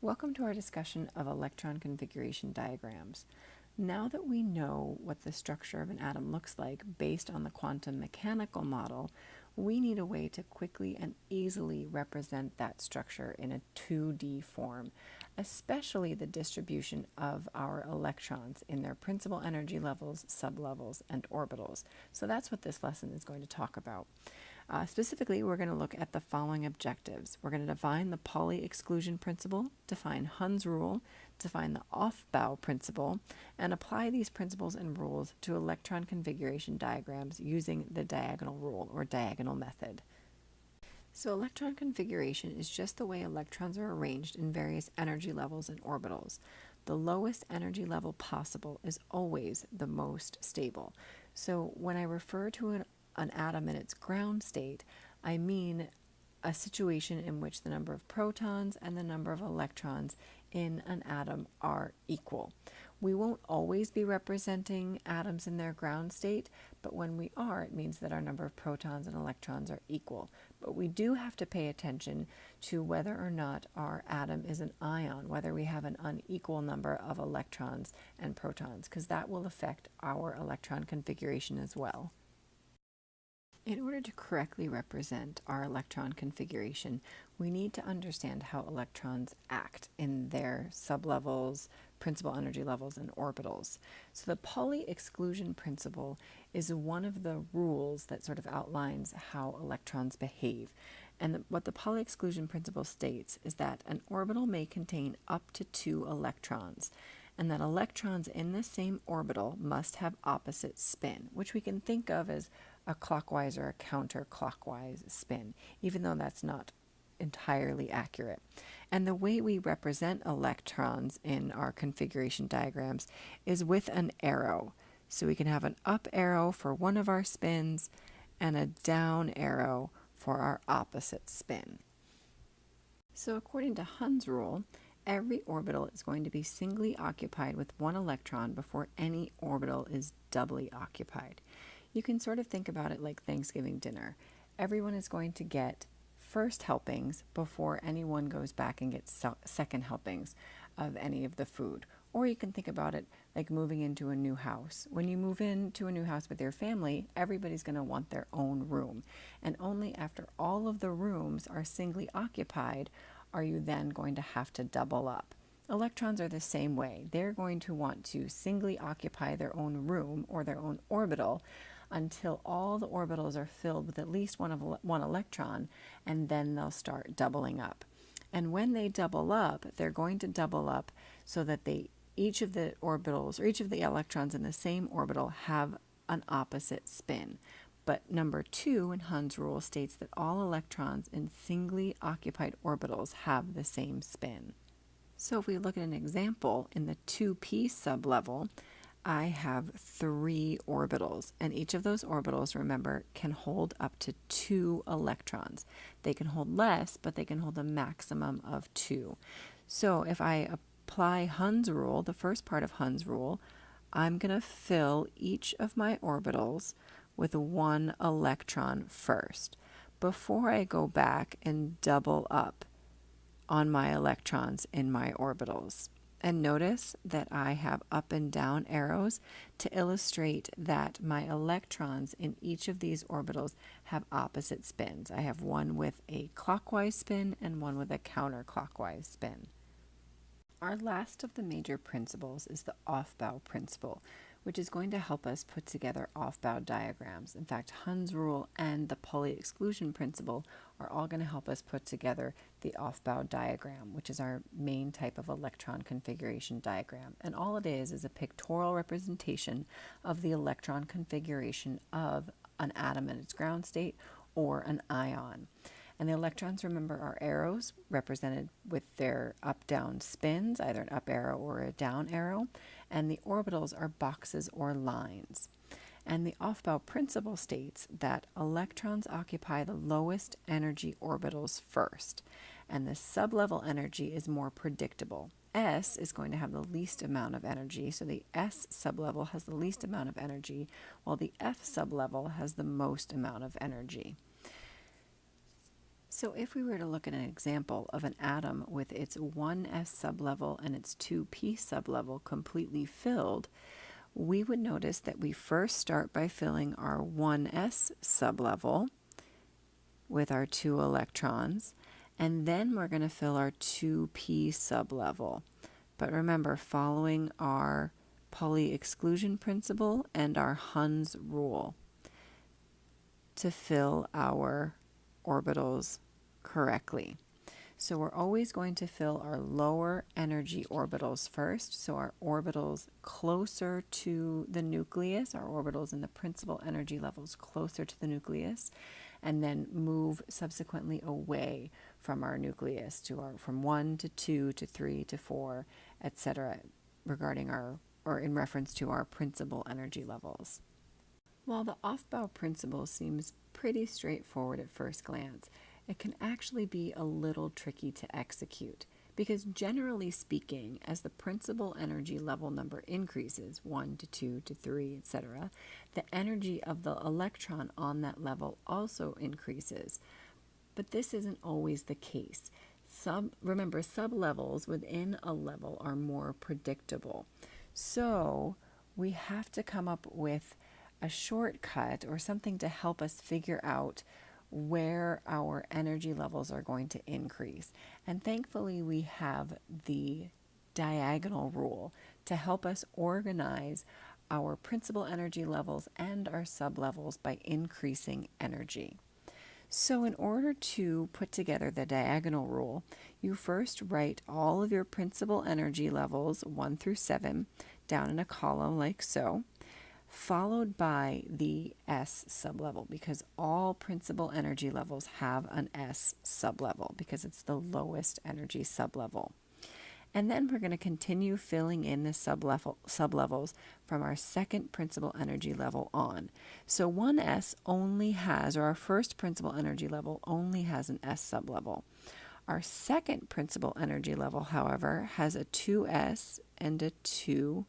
Welcome to our discussion of electron configuration diagrams. Now that we know what the structure of an atom looks like based on the quantum mechanical model, we need a way to quickly and easily represent that structure in a 2D form, especially the distribution of our electrons in their principal energy levels, sublevels, and orbitals. So that's what this lesson is going to talk about. Specifically, we're going to look at the following objectives. We're going to define the Pauli exclusion principle, define Hunds Rule, define the Aufbau Principle, and apply these principles and rules to electron configuration diagrams using the diagonal rule or diagonal method. So electron configuration is just the way electrons are arranged in various energy levels and orbitals. The lowest energy level possible is always the most stable. So when I refer to an atom in its ground state, I mean a situation in which the number of protons and the number of electrons in an atom are equal. We won't always be representing atoms in their ground state, but when we are, it means that our number of protons and electrons are equal. But we do have to pay attention to whether or not our atom is an ion, whether we have an unequal number of electrons and protons, because that will affect our electron configuration as well. In order to correctly represent our electron configuration, we need to understand how electrons act in their sublevels, principal energy levels, and orbitals. So the Pauli exclusion principle is one of the rules that sort of outlines how electrons behave. And what the Pauli exclusion principle states is that an orbital may contain up to 2 electrons, and that electrons in the same orbital must have opposite spin, which we can think of as a clockwise or a counterclockwise spin, even though that's not entirely accurate. And the way we represent electrons in our configuration diagrams is with an arrow. So we can have an up arrow for one of our spins and a down arrow for our opposite spin. So according to Hunds Rule, every orbital is going to be singly occupied with one electron before any orbital is doubly occupied. You can sort of think about it like Thanksgiving dinner. Everyone is going to get first helpings before anyone goes back and gets second helpings of any of the food. Or you can think about it like moving into a new house. When you move into a new house with your family, everybody's going to want their own room. And only after all of the rooms are singly occupied are you then going to have to double up. Electrons are the same way. They're going to want to singly occupy their own room or their own orbital until all the orbitals are filled with at least one electron, and then they'll start doubling up. And when they double up, they're going to double up so that each of the orbitals or each of the electrons in the same orbital have an opposite spin. But number 2 in Hunds Rule states that all electrons in singly occupied orbitals have the same spin. So if we look at an example in the 2p sublevel, I have 3 orbitals, and each of those orbitals, remember, can hold up to 2 electrons. They can hold less, but they can hold a maximum of 2. So if I apply Hunds Rule, the first part of Hunds Rule, I'm going to fill each of my orbitals with 1 electron first, before I go back and double up on my electrons in my orbitals. And notice that I have up and down arrows to illustrate that my electrons in each of these orbitals have opposite spins. I have one with a clockwise spin and one with a counterclockwise spin. Our last of the major principles is the Aufbau Principle, which is going to help us put together Aufbau diagrams. In fact, Hunds Rule and the Pauli exclusion principle are all going to help us put together the Aufbau diagram, which is our main type of electron configuration diagram. And all it is a pictorial representation of the electron configuration of an atom in its ground state or an ion. And the electrons, remember, are arrows represented with their up-down spins, either an up arrow or a down arrow. And the orbitals are boxes or lines. And the Aufbau principle states that electrons occupy the lowest energy orbitals first. And the sublevel energy is more predictable. S is going to have the least amount of energy, so the S sublevel has the least amount of energy, while the F sublevel has the most amount of energy. So if we were to look at an example of an atom with its 1s sublevel and its 2p sublevel completely filled, we would notice that we first start by filling our 1s sublevel with our 2 electrons, and then we're going to fill our 2p sublevel. But remember, following our Pauli exclusion principle and our Hunds rule to fill our orbitals correctly. So we're always going to fill our lower energy orbitals first, so our orbitals closer to the nucleus, our orbitals in the principal energy levels closer to the nucleus, and then move subsequently away from our nucleus to our from 1 to 2 to 3 to 4, etc., regarding our or in reference to our principal energy levels. While the Aufbau principle seems pretty straightforward at first glance, it can actually be a little tricky to execute because, generally speaking, as the principal energy level number increases, 1 to 2 to 3, etc., the energy of the electron on that level also increases. But this isn't always the case. Remember, sublevels within a level are more predictable. So we have to come up with a shortcut or something to help us figure out where our energy levels are going to increase. And thankfully, we have the diagonal rule to help us organize our principal energy levels and our sublevels by increasing energy. So in order to put together the diagonal rule, you first write all of your principal energy levels 1 through 7 down in a column like so, followed by the S sublevel, because all principal energy levels have an S sublevel because it's the lowest energy sublevel. And then we're going to continue filling in the sublevels from our second principal energy level on. So 1s only has, or our first principal energy level only has an S sublevel. Our second principal energy level, however, has a 2s and a 2p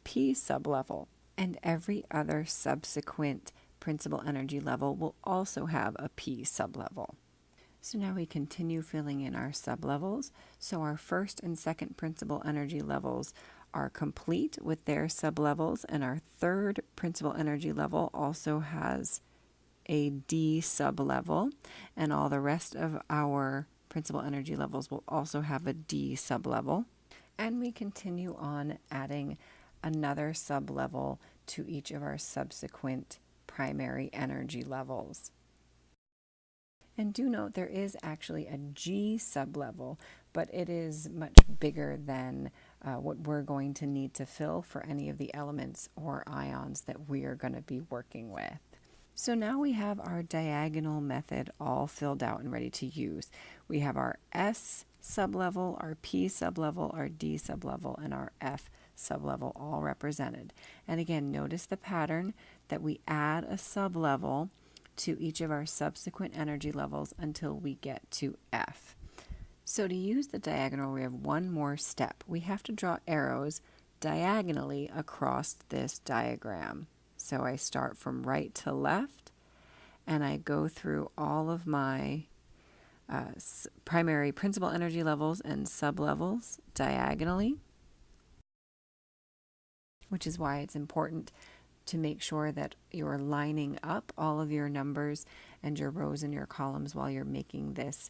sublevel. And every other subsequent principal energy level will also have a p sublevel. So now we continue filling in our sublevels. So our first and second principal energy levels are complete with their sublevels, and our third principal energy level also has a D sublevel, and all the rest of our principal energy levels will also have a D sublevel. And we continue on adding another sublevel to each of our subsequent primary energy levels. And do note there is actually a G sublevel, but it is much bigger than what we're going to need to fill for any of the elements or ions that we are going to be working with. So now we have our diagonal method all filled out and ready to use. We have our S sublevel, our P sublevel, our D sublevel, and our F sublevel all represented. And again, notice the pattern that we add a sublevel to each of our subsequent energy levels until we get to F. So to use the diagonal, we have one more step. We have to draw arrows diagonally across this diagram. So I start from right to left, and I go through all of my primary principal energy levels and sublevels diagonally, which is why it's important to make sure that you're lining up all of your numbers and your rows and your columns while you're making this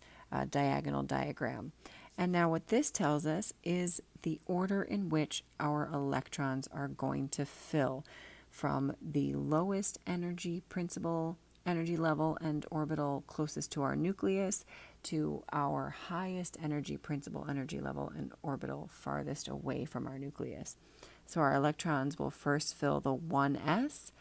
diagonal diagram. And now what this tells us is the order in which our electrons are going to fill from the lowest energy principal energy level and orbital closest to our nucleus to our highest energy principal energy level and orbital farthest away from our nucleus. So our electrons will first fill the 1s,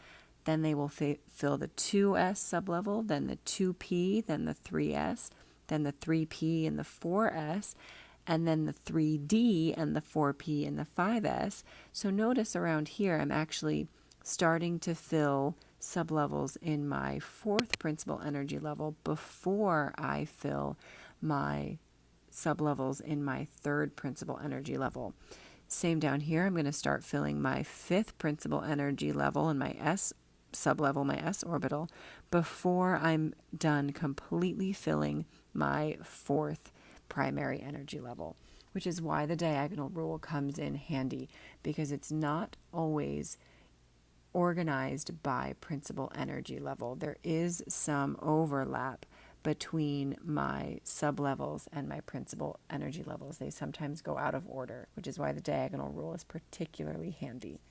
then they will fill the 2s sublevel, then the 2p, then the 3s, then the 3p and the 4s, and then the 3d and the 4p and the 5s. So notice around here I'm actually starting to fill sublevels in my fourth principal energy level before I fill my sublevels in my third principal energy level. Same down here, I'm going to start filling my fifth principal energy level in my S sublevel, my s orbital, before I'm done completely filling my fourth primary energy level, which is why the diagonal rule comes in handy, because it's not always organized by principal energy level. There is some overlap between my sublevels and my principal energy levels. They sometimes go out of order, which is why the diagonal rule is particularly handy.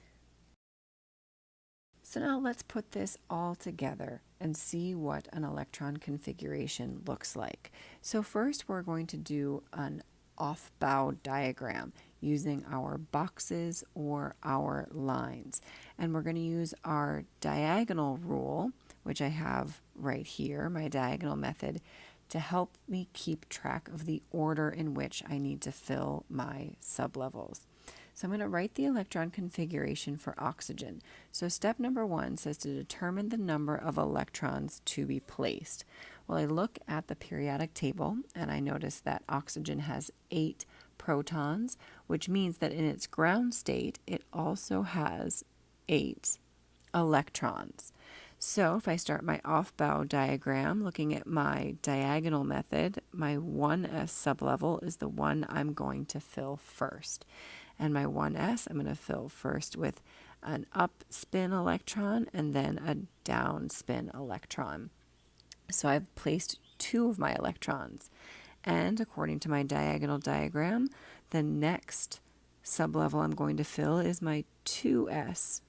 So now let's put this all together and see what an electron configuration looks like. So first we're going to do an Aufbau diagram using our boxes or our lines. And we're going to use our diagonal rule, which I have right here, my diagonal method, to help me keep track of the order in which I need to fill my sublevels. So I'm going to write the electron configuration for oxygen. So step number 1 says to determine the number of electrons to be placed. Well, I look at the periodic table and I notice that oxygen has 8 protons, which means that in its ground state, it also has 8 electrons. So if I start my Aufbau diagram, looking at my diagonal method, my 1s sublevel is the one I'm going to fill first. And my 1s, I'm going to fill first with an up spin electron and then a down spin electron. So I've placed 2 of my electrons. And according to my diagonal diagram, the next sublevel I'm going to fill is my 2s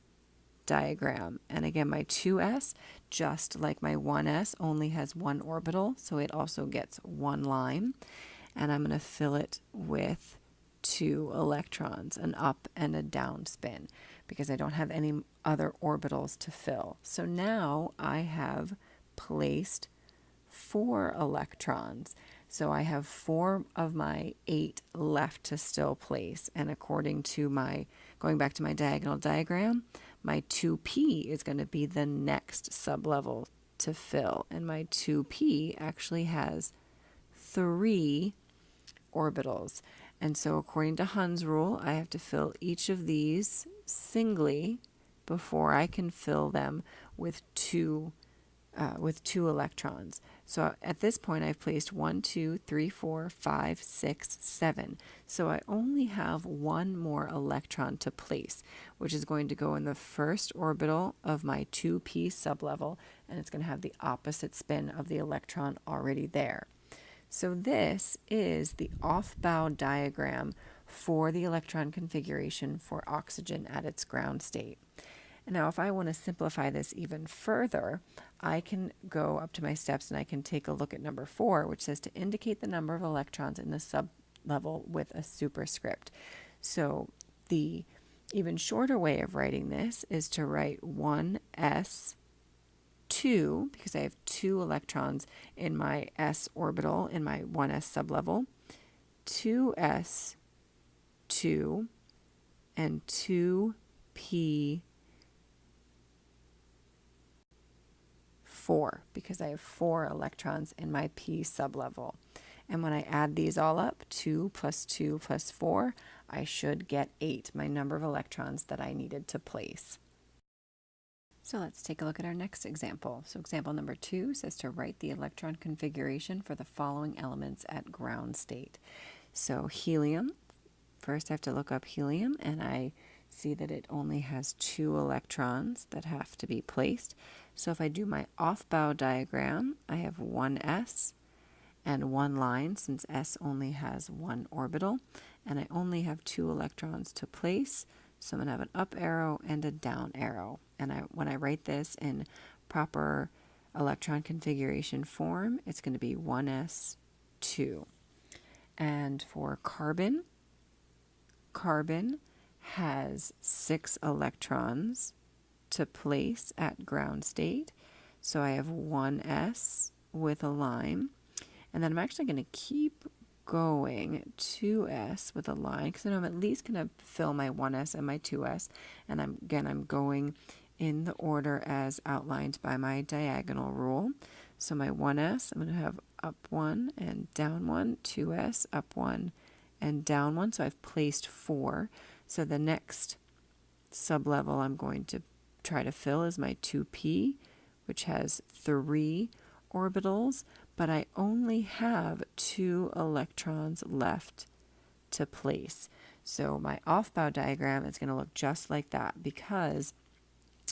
diagram. And again, my 2s, just like my 1s, only has 1 orbital, so it also gets 1 line. And I'm going to fill it with 2 electrons, an up and a down spin, because I don't have any other orbitals to fill. So now I have placed 4 electrons. So I have 4 of my 8 left to still place. And according to going back to my diagonal diagram, my 2p is going to be the next sublevel to fill. And my 2p actually has 3 orbitals. And so according to Hunds Rule, I have to fill each of these singly before I can fill them with two electrons. So at this point, I've placed 1, 2, 3, 4, 5, 6, 7. So I only have 1 more electron to place, which is going to go in the first orbital of my 2p sublevel, and it's going to have the opposite spin of the electron already there. So this is the Aufbau diagram for the electron configuration for oxygen at its ground state. And now if I want to simplify this even further, I can go up to my steps and I can take a look at number 4, which says to indicate the number of electrons in the sublevel with a superscript. So the even shorter way of writing this is to write 1s2, because I have 2 electrons in my s orbital in my 1s sublevel, 2s2, and 2p4, because I have 4 electrons in my p sublevel. And when I add these all up, 2 plus 2 plus 4, I should get 8, my number of electrons that I needed to place. So let's take a look at our next example. So example number 2 says to write the electron configuration for the following elements at ground state. So helium, first I have to look up helium, and I see that it only has 2 electrons that have to be placed. So if I do my Aufbau diagram, I have 1s and 1 line, since s only has 1 orbital, and I only have 2 electrons to place. So I'm going to have an up arrow and a down arrow. And when I write this in proper electron configuration form, it's going to be 1s2. And for carbon, carbon has 6 electrons to place at ground state. So I have 1s with a line. And then I'm actually going to keep going 2s with a line, because I know I'm at least going to fill my 1s and my 2s. And I'm going in the order as outlined by my diagonal rule. So my 1s, I'm going to have up 1 and down 1, 2s, up 1 and down 1. So I've placed 4. So the next sublevel I'm going to try to fill is my 2p, which has 3 orbitals, but I only have 2 electrons left to place. So my Aufbau diagram is going to look just like that because,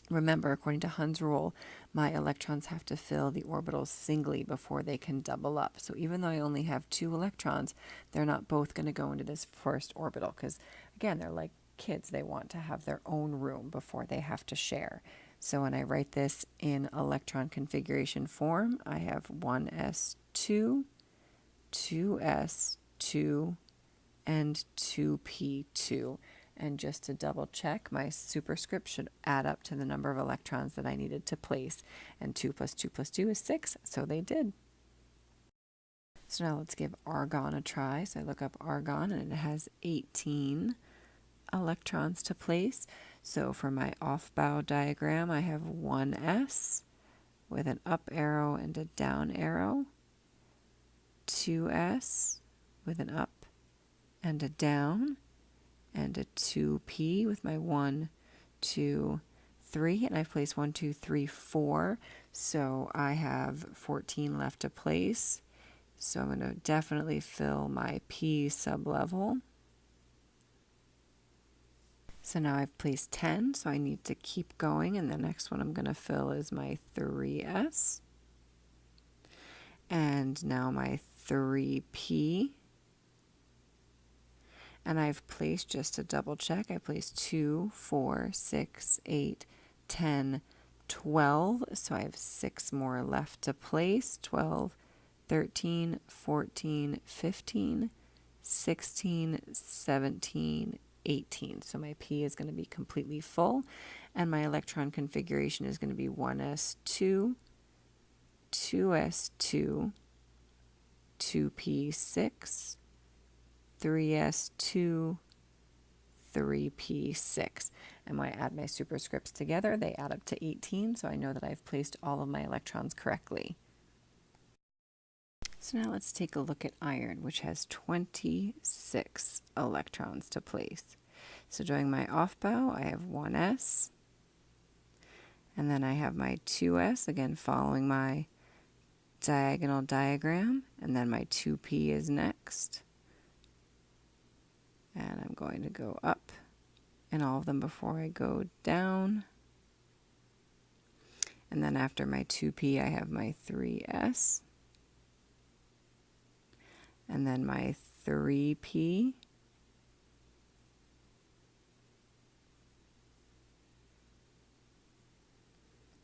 remember, according to Hunds Rule, my electrons have to fill the orbitals singly before they can double up. So even though I only have 2 electrons, they're not both going to go into this first orbital because, again, they're like kids. They want to have their own room before they have to share. So when I write this in electron configuration form, I have 1s2, 2s2, and 2p2. And just to double check, my superscript should add up to the number of electrons that I needed to place. And 2 plus 2 plus 2 is 6, so they did. So now let's give argon a try. So I look up argon and it has 18 electrons to place. So for my Aufbau diagram, I have 1s with an up arrow and a down arrow, 2s with an up and a down, and a 2p with my 1, 2, 3, and I've placed 1, 2, 3, 4, so I have 14 left to place. So I'm going to definitely fill my p sublevel. So now I've placed 10, so I need to keep going, and the next one I'm going to fill is my 3s. And now my 3p. And I've placed, just to double check, I placed 2, 4, 6, 8, 10, 12. So I have 6 more left to place. 12, 13, 14, 15, 16, 17, 18. So my P is going to be completely full. And my electron configuration is going to be 1s2, 2s2, 2p6, 3s2, 3p6. And when I add my superscripts together, they add up to 18, so I know that I've placed all of my electrons correctly. So now let's take a look at iron, which has 26 electrons to place. So doing my Aufbau, I have 1s, and then I have my 2s, again following my diagonal diagram, and then my 2p is next. And I'm going to go up in all of them before I go down. And then after my 2p, I have my 3s. And then my 3p.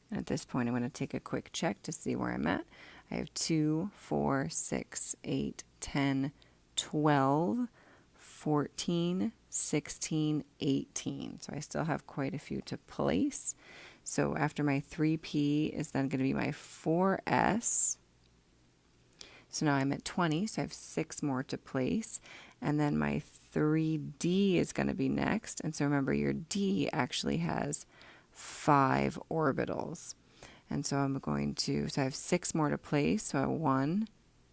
And at this point, I'm going to take a quick check to see where I'm at. I have 2, 4, 6, 8, 10, 12, 14, 16, 18. So I still have quite a few to place. So after my 3p is then going to be my 4s. So now I'm at 20, so I have 6 more to place. And then my 3d is going to be next. And so remember, your d actually has 5 orbitals. And so I'm going to, so I have 6 more to place. So I have 1,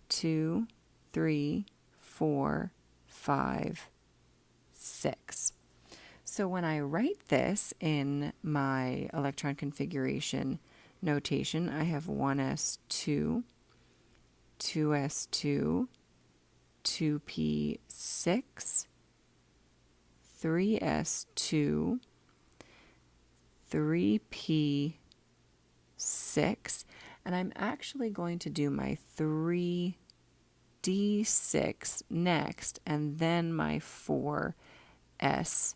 2, 3, 4, 5, 6. So when I write this in my electron configuration notation, I have 1s2, 2s2, 2p6, 3s2, 3p6, and I'm actually going to do my 3d6 next, and then my 4s2.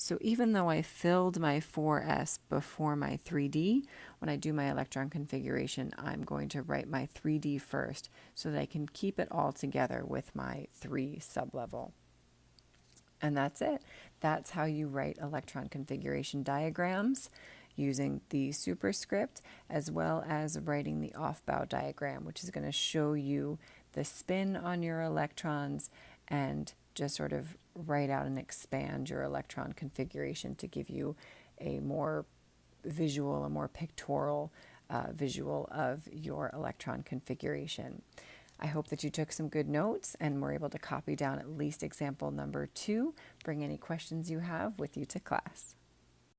So even though I filled my 4s before my 3d, when I do my electron configuration, I'm going to write my 3d first so that I can keep it all together with my 3 sublevel. And that's it. That's how you write electron configuration diagrams using the superscript, as well as writing the Aufbau diagram, which is going to show you the spin on your electrons and just sort of write out and expand your electron configuration to give you a more visual, a more pictorial visual of your electron configuration. I hope that you took some good notes and were able to copy down at least example number 2. Bring any questions you have with you to class.